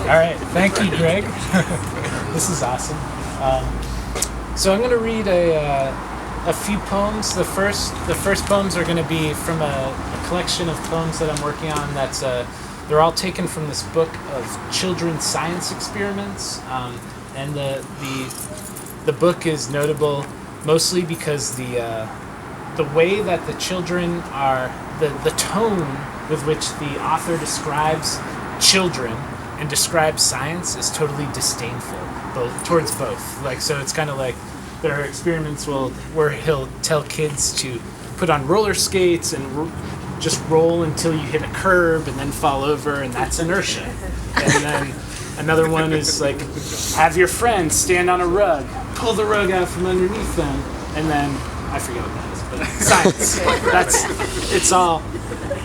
All right, thank you, Greg. This is awesome. So I'm going to read a few poems. The first poems are going to be from a collection of poems that I'm working on. They're all taken from this book of children's science experiments, and the book is notable mostly because the way that the children are, the tone with which the author describes children and describes science is totally disdainful towards both. Like, so it's kind of like there are experiments where he'll tell kids to put on roller skates and just roll until you hit a curb and then fall over, and that's inertia. And then another one is like, have your friends stand on a rug, pull the rug out from underneath them, and then I forget what that is, but science.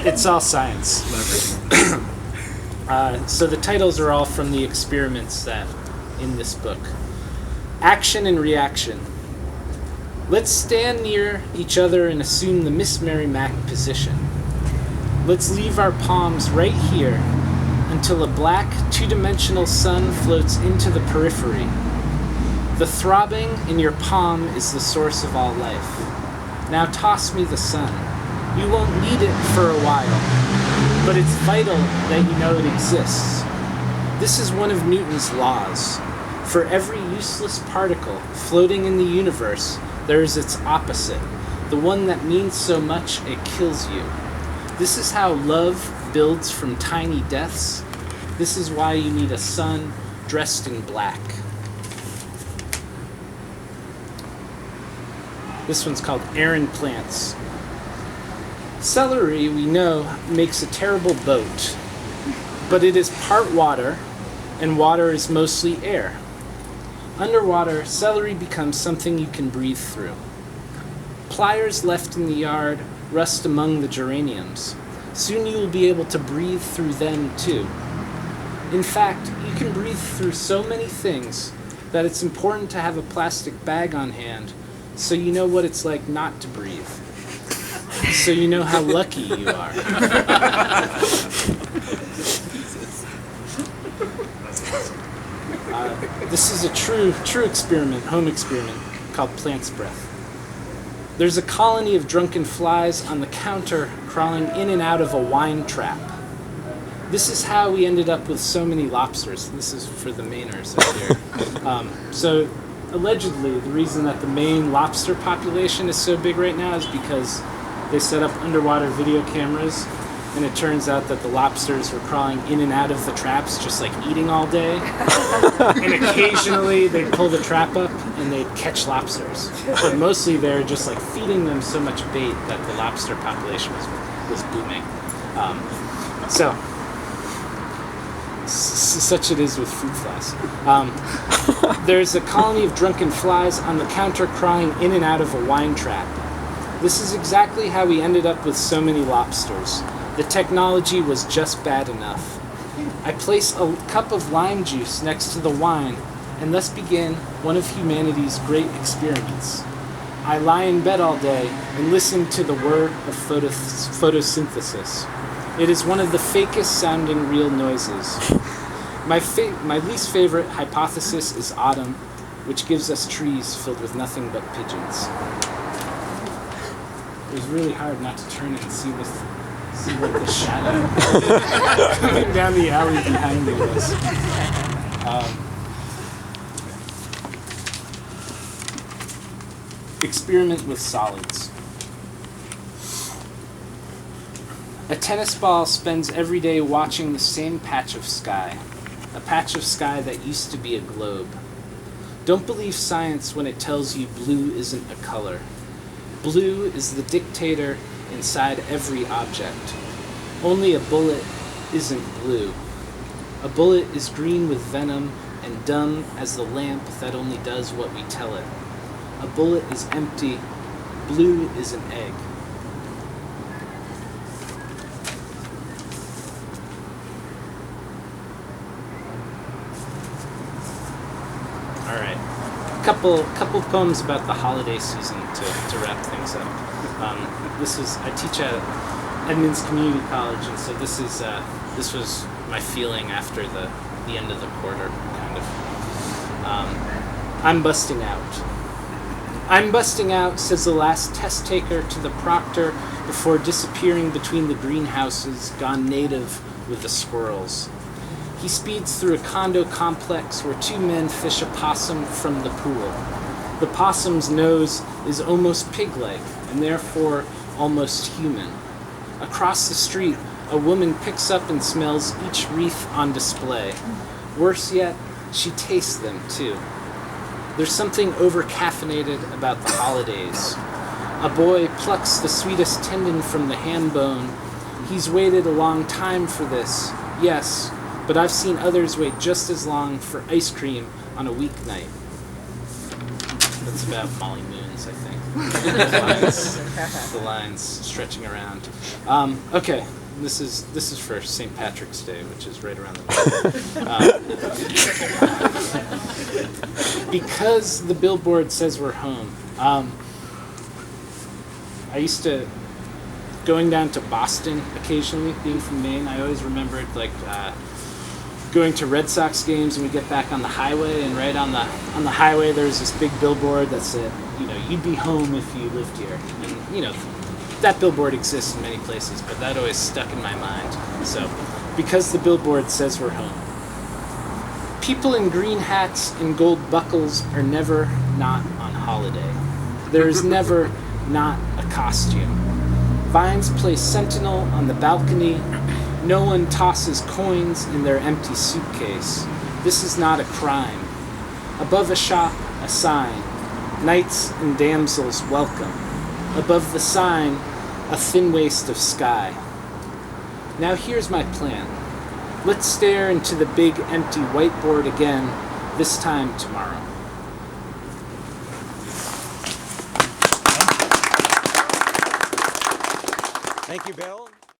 It's all science. So the titles are all from the experiments that in this book. Action and reaction. Let's stand near each other and assume the Miss Mary Mac position. Let's leave our palms right here until a black, two-dimensional sun floats into the periphery. The throbbing in your palm is the source of all life. Now toss me the sun. You won't need it for a while, but it's vital that you know it exists. This is one of Newton's laws. For every useless particle floating in the universe, there is its opposite, the one that means so much it kills you. This is how love builds from tiny deaths. This is why you need a sun dressed in black. This one's called Aaron Plants. Celery, we know, makes a terrible boat, but it is part water, and water is mostly air. Underwater, celery becomes something you can breathe through. Pliers left in the yard rust among the geraniums. Soon you will be able to breathe through them too. In fact, you can breathe through so many things that it's important to have a plastic bag on hand so you know what it's like not to breathe. So you know how lucky you are. This is a true experiment, home experiment, called Plant's Breath. There's a colony of drunken flies on the counter crawling in and out of a wine trap. This is how we ended up with so many lobsters. This is for the Mainers up here. So allegedly, the reason that the Maine lobster population is so big right now is because they set up underwater video cameras, and it turns out that the lobsters were crawling in and out of the traps, just like eating all day. And occasionally they'd pull the trap up and they'd catch lobsters. But mostly they're just like feeding them so much bait that the lobster population was booming. Such it is with fruit flies. There's a colony of drunken flies on the counter crawling in and out of a wine trap. This is exactly how we ended up with so many lobsters. The technology was just bad enough. I place a cup of lime juice next to the wine, and thus begin one of humanity's great experiments. I lie in bed all day and listen to the whir of photosynthesis. It is one of the fakest sounding real noises. My least favorite hypothesis is autumn, which gives us trees filled with nothing but pigeons. It was really hard not to turn and see what the shadow coming down the alley behind me was. Experiment with solids. A tennis ball spends every day watching the same patch of sky, a patch of sky that used to be a globe. Don't believe science when it tells you blue isn't a color. Blue is the dictator inside every object. Only a bullet isn't blue. A bullet is green with venom and dumb as the lamp that only does what we tell it. A bullet is empty. Blue is an egg. Couple poems about the holiday season to wrap things up. I teach at Edmonds Community College, and so this was my feeling after the end of the quarter, kind of. I'm busting out. I'm busting out, says the last test taker to the proctor before disappearing between the greenhouses gone native with the squirrels. He speeds through a condo complex where two men fish a possum from the pool. The possum's nose is almost pig-like and therefore almost human. Across the street, a woman picks up and smells each wreath on display. Worse yet, she tastes them too. There's something over-caffeinated about the holidays. A boy plucks the sweetest tendon from the ham bone. He's waited a long time for this, yes, but I've seen others wait just as long for ice cream on a weeknight. That's about Molly Moons, I think. The lines stretching around. Okay, this is for St. Patrick's Day, which is right around the corner. Because the billboard says we're home. I used to, going down to Boston occasionally, being from Maine, I always remembered going to Red Sox games and we get back on the highway, and right on the highway there's this big billboard that said, you'd be home if you lived here. And that billboard exists in many places, but that always stuck in my mind. So, because the billboard says we're home. People in green hats and gold buckles are never not on holiday. There is never not a costume. Vines play sentinel on the balcony. No one tosses coins in their empty suitcase. This is not a crime. Above a shop, a sign. Knights and damsels welcome. Above the sign, a thin waste of sky. Now here's my plan. Let's stare into the big empty whiteboard again, this time tomorrow. Thank you, Bill.